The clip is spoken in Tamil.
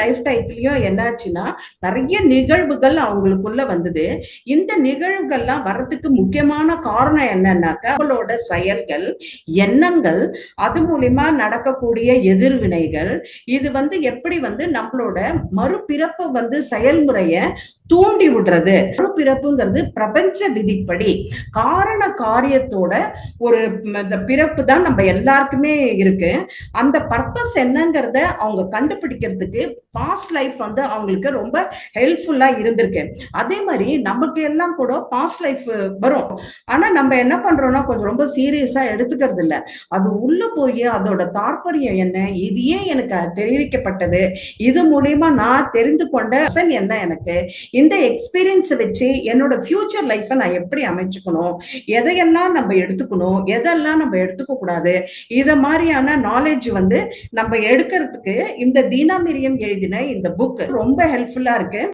லைஃப் டைத்துலயும் என்னாச்சுன்னா நிறைய நிகழ்வுகள் அவங்களுக்குள்ள வந்தது. இந்த நிகழ்வுகள்லாம் வரதுக்கு முக்கியமான காரணம் என்னன்னாக்கா அவங்களோட செயல்கள், எண்ணங்கள், அது மூலியமா நடக்கக்கூடிய எதிர்வினைகள். இது எப்படி நம்மளோட மறுபிறப்பு செயல்முறைய தூண்டி விடுறது. மறுபிறப்புங்கிறது பிரபஞ்ச விதிப்படி காரண காரியத்தோட ஒரு பிறப்பு தான் நம்ம எல்லாருக்குமே இருக்கு. அந்த பர்பஸ் என்னங்கிறத அவங்க கண்டுபிடிக்கிறதுக்கு பாஸ்ட் லைஃப் அவங்களுக்கு ரொம்ப ஹெல்ப்ஃபுல்லா இருந்திருக்கு. அதே மாதிரி நமக்கு எல்லாம் கூட பாஸ்ட் லைஃப் வரும். ஆனா நம்ம என்ன பண்றோம்னா கொஞ்சம் ரொம்ப சீரியஸா எடுத்துக்கிறது இல்ல. அது உள்ள போய் அதோட தாற்பயம் என்ன, இது ஏன் எனக்கு தெரிவிக்கப்பட்டது, இது மூலியமா நான் தெரிந்து கொண்ட என்ன, எனக்கு இந்த எக்ஸ்பீரியன்ஸ் வச்சு என்னோட ஃபியூச்சர் லைஃப நான் எப்படி அமைச்சுக்கணும், எதையெல்லாம் நம்ம எடுத்துக்கணும், எதெல்லாம் நம்ம எடுத்துக்க கூடாது, இத மாதிரியான நாலேஜ் நம்ம எடுக்கிறதுக்கு இந்த தீனா மிரியம் எழுதின இந்த புக் ரொம்ப ஹெல்ப்ஃபுல்லா இருக்கு.